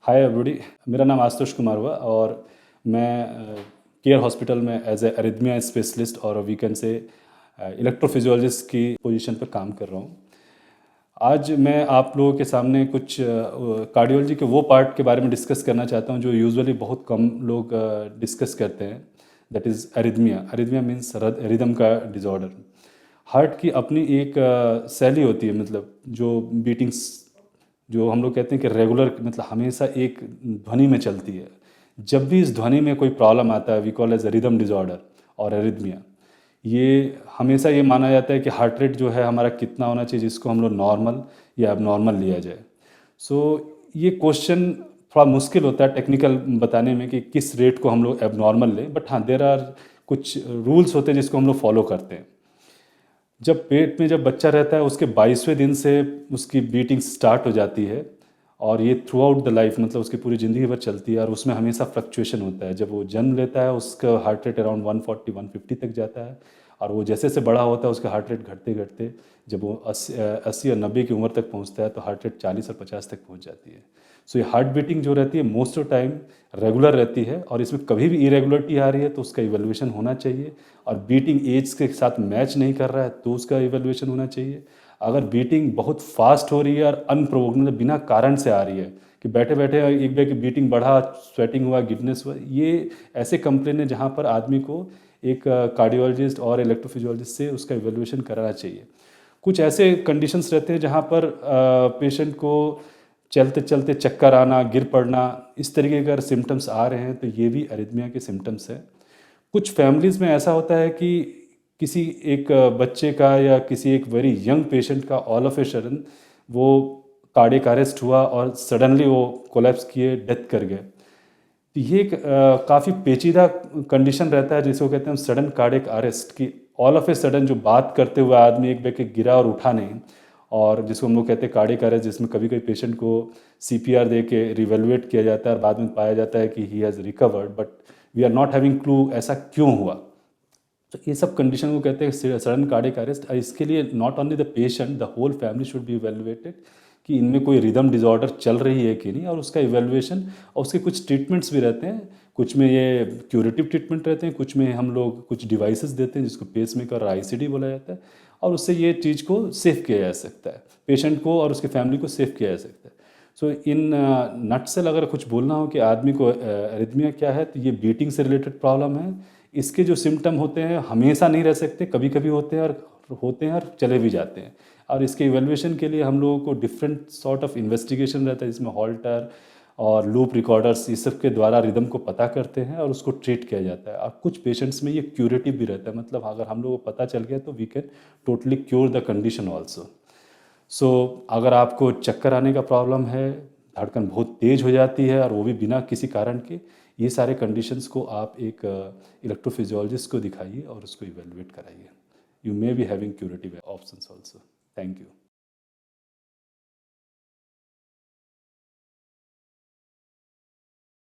Hi everybody, मेरा नाम आशुतोष कुमार हुआ और मैं केयर हॉस्पिटल में एज ए अरिथमिया स्पेशलिस्ट और वी कैन से इलेक्ट्रोफिजियोलॉजिस्ट की पोजीशन पर काम कर रहा हूँ। आज मैं आप लोगों के सामने कुछ कार्डियोलॉजी के वो पार्ट के बारे में डिस्कस करना चाहता हूँ जो यूजुअली बहुत कम लोग डिस्कस करते हैं, that is arrhythmia. Arrhythmia means rhythm का डिसऑर्डर। हार्ट की अपनी एक शैली होती है, मतलब जो बीटिंग्स जो हम लोग कहते हैं कि रेगुलर, मतलब हमेशा एक ध्वनि में चलती है। जब भी इस ध्वनि में कोई प्रॉब्लम आता है we call as rhythm disorder और एरिथमिया। ये हमेशा ये माना जाता है कि हार्ट रेट जो है हमारा कितना होना चाहिए जिसको हम लोग नॉर्मल या एबनॉर्मल लिया जाए। सो ये क्वेश्चन थोड़ा मुश्किल होता है टेक्निकल बताने में कि किस रेट को हम लोग एबनॉर्मल लें, बट हाँ देर आर कुछ रूल्स होते हैं जिसको हम लोग फॉलो करते हैं। जब पेट में जब बच्चा रहता है उसके 22वें दिन से उसकी बीटिंग स्टार्ट हो जाती है और ये थ्रू आउट द लाइफ, मतलब उसकी पूरी ज़िंदगी भर चलती है और उसमें हमेशा फ्लक्चुएशन होता है। जब वो जन्म लेता है उसका हार्ट रेट अराउंड 140-150 तक जाता है और वो जैसे जैसे बड़ा होता है उसका हार्ट रेट घटते घटते जब वो 80 और 90 की उम्र तक पहुंचता है तो हार्ट रेट 40 और 50 तक पहुंच जाती है। सो ये हार्ट बीटिंग जो रहती है मोस्ट ऑफ टाइम रेगुलर रहती है और इसमें कभी भी इरेगुलरिटी आ रही है तो उसका इवेल्युएशन होना चाहिए। और बीटिंग एज के साथ मैच नहीं कर रहा है तो उसका इवेल्युएशन होना चाहिए। अगर बीटिंग बहुत फास्ट हो रही है और अनप्रोवोक्ड, मतलब बिना कारण से आ रही है कि बैठे बैठे एक बार की बीटिंग बढ़ा, स्वेटिंग हुआ, गिडनेस हुआ, ये ऐसे कंप्लेन है जहाँ पर आदमी को एक कार्डियोलॉजिस्ट और इलेक्ट्रोफिजियोलॉजिस्ट से उसका इवेल्युएशन कराना चाहिए। कुछ ऐसे कंडीशंस रहते हैं जहाँ पर पेशेंट को चलते चलते चक्कर आना, गिर पड़ना, इस तरीके के अगर सिम्टम्स आ रहे हैं तो ये भी अरिथमिया के सिम्टम्स हैं। कुछ फैमिलीज़ में ऐसा होता है कि किसी एक बच्चे का या किसी एक वेरी यंग पेशेंट का ऑल ऑफ ए सडन वो कार्डियक अरेस्ट हुआ और सडनली वो कोलैप्स किए, डेथ कर गए। तो ये एक काफ़ी पेचीदा कंडीशन रहता है जिसे वो कहते हैं सडन कार्डियक अरेस्ट, कि ऑल ऑफ ए सडन जो बात करते हुए आदमी एक व्यक्ति गिरा और उठा नहीं, और जिसको हम लोग कहते हैं कार्डियक अरेस्ट, जिसमें कभी कभी पेशेंट को सीपीआर दे के रिवेलुएट किया जाता है और बाद में पाया जाता है कि he has recovered, but we are not having clue ऐसा क्यों हुआ। तो ये सब कंडीशन को कहते हैं सडन कार्डियक अरेस्ट। इसके लिए not only the patient, the whole family should be evaluated कि इनमें कोई रिदम डिसऑर्डर चल रही है कि नहीं, और उसका इवेलुएशन। और उसके कुछ ट्रीटमेंट्स भी रहते हैं, कुछ में ये क्यूरेटिव ट्रीटमेंट रहते हैं, कुछ में हम लोग कुछ डिवाइसेस देते हैं जिसको पेसमेकर और आईसीडी बोला जाता है, और उससे ये चीज़ को सेव किया जा सकता है, पेशेंट को और उसके फैमिली को सेव किया जा सकता है। सो इन नटसेल अगर कुछ बोलना हो कि आदमी को एरिथमिया क्या है, तो ये बीटिंग से रिलेटेड प्रॉब्लम है। इसके जो सिम्टम होते हैं हमेशा नहीं रह सकते, कभी कभी होते हैं और चले भी जाते हैं। और इसके इवेल्युएशन के लिए हम लोगों को डिफरेंट सॉर्ट ऑफ इन्वेस्टिगेशन रहता है जिसमें हॉल्टर और लूप रिकॉर्डर्स, इस सब के द्वारा रिदम को पता करते हैं और उसको ट्रीट किया जाता है। और कुछ पेशेंट्स में ये क्यूरेटिव भी रहता है, मतलब अगर हम लोगों को पता चल गया तो we can totally cure the condition also. So अगर आपको चक्कर आने का प्रॉब्लम है, धड़कन बहुत तेज़ हो जाती है और वो भी बिना किसी कारण के, ये सारे कंडीशंस को आप एक इलेक्ट्रोफिजियोलॉजिस्ट को दिखाइए और उसको इवेलुएट कराइए। You may be having curative options also. Thank you.